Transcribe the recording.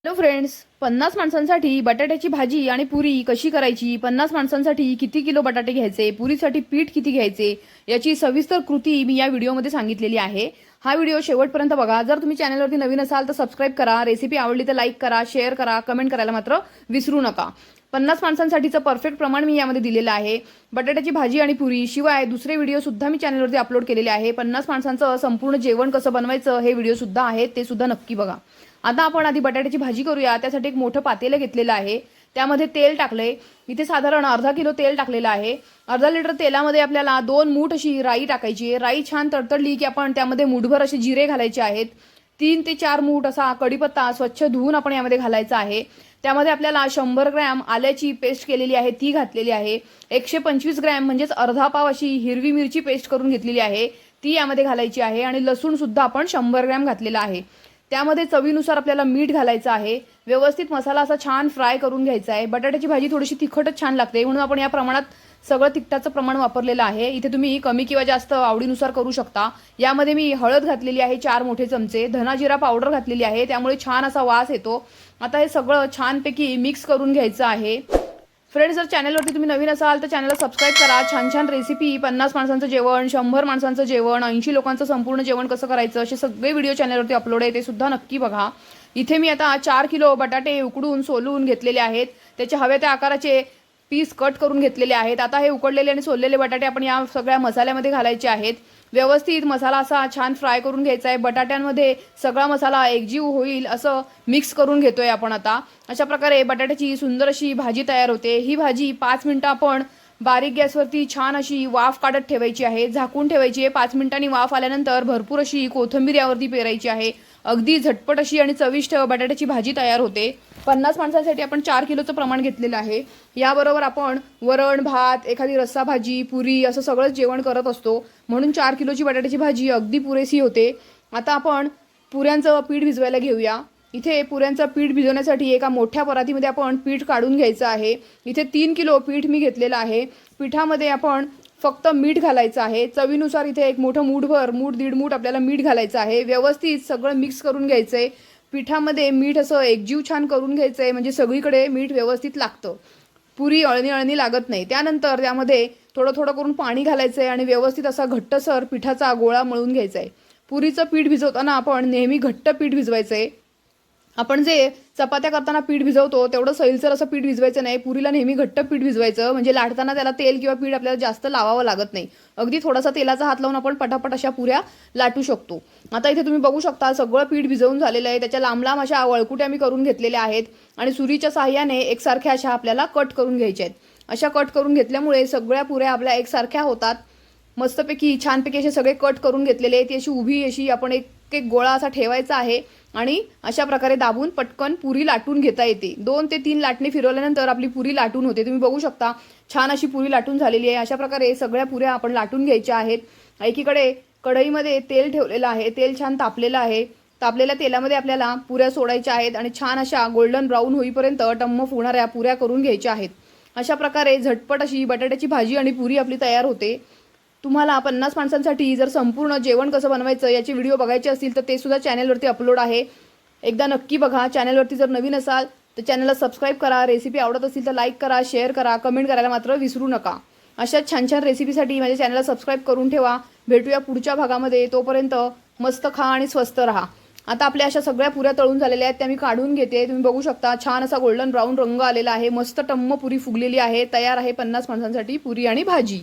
Hello friends, 50 माणसांसाठी बटाट्याची भाजी आणि पुरी कशी करायची, 50 माणसांसाठी किती किलो बटाटे घ्यायचे, पुरीसाठी पीठ किती घ्यायचे याची सविस्तर कृती मी या व्हिडिओमध्ये सांगितलेली आहे। हा व्हिडिओ शेवटपर्यंत बघा। जर तुम्ही चॅनलवरती नवीन असाल तर सबस्क्राइब करा, रेसिपी आवडली तर लाईक करा, शेअर करा, कमेंट करायला मात्र विसरू नका। 50 माणसांसाठीचं परफेक्ट प्रमाण मी यामध्ये दिलेलं आहे। बटाट्याची भाजी आणि पुरी शिवाय दुसरे व्हिडिओ सुद्धा मी चॅनलवरती अपलोड केलेले आहे। 50 माणसांचं संपूर्ण जेवण कसं बनवायचं हे व्हिडिओ सुद्धा आहेत, ते सुद्धा नक्की बघा। आता आपण आधी बटाट्याची भाजी करूया। त्यासाठी एक मोठं पातेलं घेतलेलं आहे, त्यामध्ये तेल टाकलंय। इथे साधारण अर्धा किलो तेल टाकलेलं आहे। अर्धा लिटर तेलामध्ये आपल्याला 2 मूठ अशी राई टाकायची आहे। राई छान तडतडली की आपण त्यामध्ये मूठभर असे जिरे घालायचे आहेत। 3 ते 4 मूठ असा कढीपत्ता स्वच्छ धुवून आपण यामध्ये घालायचा आहे। त्यामध्ये आपल्याला 100 ग्रॅम आल्याची पेस्ट केलेली आहे ती घातलेली आहे। 125 ग्रॅम म्हणजेच अर्धा पाव अशी हिरवी मिरची पेस्ट करून घेतलेली आहे ती यामध्ये घालायची आहे। आणि लसूण सुद्धा आपण 100 ग्रॅम घातलेला आहे। त्यामध्ये चवीनुसार आपल्याला मीठ घालायचं आहे। व्यवस्थित मसाला असा छान फ्राय करून घ्यायचा आहे। बटाट्याची भाजी थोडीशी तिखटच छान लागते म्हणून आपण या प्रमाणात सगळं तिखटाचं प्रमाण वापरलेलं आहे। इथे तुम्ही कमी किंवा जास्त आवडीनुसार करू शकता। यामध्ये मी हळद घातलेली आहे 4 मोठे चमचे, धना जिरा पावडर घातलेली आहे, त्यामुळे छान असा वास येतो। आता हे सगळं छानपैकी मिक्स करून घ्यायचं आहे। फ्रेंड्स, जर चॅनलवरती तुम्ही नवीन असाल तर चॅनलला सबस्क्राइब करा। छान छान रेसिपी, 50 माणसांचं जेवण, 100 माणसांचं जेवण, 80 लोकांचं संपूर्ण जेवण कसं करायचं असे सगळे व्हिडिओ चॅनलवरती अपलोड आहे, ते सुद्धा नक्की बघा। इथे मी आता 4 किलो बटाटे उकडून सोलून घेतलेले आहेत। त्याचे हव्या त्या आकाराचे पीस कट करून घेतलेले आहेत। आता हे उकडलेले आणि सोललेले बटाटे आपण या सगळ्या मसाल्यामध्ये घालायचे आहेत। व्यवस्थित मसाला असा छान फ्राय करून घ्यायचा आहे। बटाट्यांमध्ये सगळा मसाला एकजीव होईल असं मिक्स करून घेतोय आपण आता। अशा प्रकारे बटाट्याची सुंदर अशी भाजी तयार होते। ही भाजी 5 मिनिटं आपण बारीक गॅसवरती छान अशी वाफ काढत ठेवायची आहे, झाकून ठेवायची आहे। 5 मिनिटांनी वाफ आल्यानंतर भरपूर अशी कोथिंबीर यावरती पेरायची आहे। अगदी झटपट अशी आणि चविष्ट बटाट्याची भाजी तयार होते। 50 माणसांसाठी आपण 4 किलोचं प्रमाण घेतलेलं आहे। याबरोबर आपण वरण भात, एखादी रस्सा भाजी, पुरी असं सगळंच जेवण करत असतो, म्हणून 4 किलोची बटाट्याची भाजी अगदी पुरेशी होते। आता आपण पुऱ्यांचं पीठ भिजवायला घेऊया। इथे पुऱ्यांचं पीठ भिजवण्यासाठी एका मोठ्या परातीमध्ये आपण पीठ काढून घ्यायचं आहे। इथे 3 किलो पीठ मी घेतलेलं आहे। पिठामध्ये आपण फक्त मीठ घालायचं आहे चवीनुसार। इथे एक मोठं मूठभर, मूठ दीड मूठ आपल्याला मीठ घालायचं आहे। व्यवस्थित सगळं मिक्स करून घ्यायचंय। पिठामध्ये मीठ असं एकजीव छान करून घ्यायचंय, म्हणजे सगळीकडे मीठ व्यवस्थित लागतं, पुरी अळणी अळणी लागत नाही। त्यानंतर त्यामध्ये थोडं थोडं करून पाणी घालायचंय आणि व्यवस्थित असा घट्टसर पिठाचा गोळा मळून घ्यायचा आहे। पुरीचं पीठ भिजवताना आपण नेहमी घट्ट पीठ भिजवायचंय। आपण जे चपात्या करताना पीठ भिजवतो तेवढं सैलसर असं पीठ भिजवायचं नाही। पुरीला नेहमी घट्ट पीठ भिजवायचं, म्हणजे लाटताना त्याला तेल किंवा पीठ आपल्याला जास्त लावावं लागत नाही। अगदी थोडासा तेलाचा हात लावून आपण पटापट अशा पुऱ्या लाटू शकतो। आता इथे तुम्ही बघू शकता सगळं पीठ भिजवून झालेलं आहे। त्याच्या लांब लांब अशा वळकुट्या मी करून घेतलेल्या आहेत आणि सुरीच्या साहाय्याने एकसारख्या अशा आपल्याला कट करून घ्यायच्या आहेत। अशा कट करून घेतल्यामुळे सगळ्या पुऱ्या आपल्या एकसारख्या होतात। मस्तपैकी छानपैकी असे सगळे कट करून घेतलेले आहेत। ती अशी उभी अशी आपण एक एक गोळा असा ठेवायचा आहे आणि अशा प्रकारे दाबून पटकन पुरी लाटून घेता येते। 2 ते 3 लाटणी फिरवल्यानंतर आपली पुरी लाटून होते। तुम्ही बघू शकता छान अशी पुरी लाटून झालेली आहे। अशा प्रकारे सगळ्या पुऱ्या आपण लाटून घ्यायच्या आहेत। एकीकडे कढईमध्ये तेल ठेवलेलं आहे, तेल छान तापलेलं आहे। तापलेल्या तेलामध्ये आपल्याला पुऱ्या सोडायच्या आहेत आणि छान अशा गोल्डन ब्राऊन होईपर्यंत टम्म फुगणाऱ्या पुऱ्या करून घ्यायच्या आहेत। अशा प्रकारे झटपट अशी बटाट्याची भाजी आणि पुरी आपली तयार होते। तुम्हाला 50 माणसांसाठी जर संपूर्ण जेवण कसं बनवायचं याचे व्हिडिओ बघायचे असतील तर ते सुद्धा चॅनलवरती अपलोड आहे, एकदा नक्की बघा। चॅनलवरती जर नवीन असाल तर चॅनलला सबस्क्राइब करा। रेसिपी आवडत असेल तर लाईक करा, शेअर करा, कमेंट करायला मात्र विसरू नका। अशा छान छान रेसिपीसाठी माझ्या चॅनलला सबस्क्राइब करून ठेवा। भेटूया पुढच्या भागामध्ये, तोपर्यंत मस्त खा आणि स्वस्त राहा। आता आपल्या अशा सगळ्या पुऱ्या तळून झालेल्या आहेत, त्या मी काढून घेते। तुम्ही बघू शकता छान असा गोल्डन ब्राऊन रंग आलेला आहे, मस्त टम्म पुरी फुगलेली आहे। तयार आहे 50 माणसांसाठी पुरी आणि भाजी।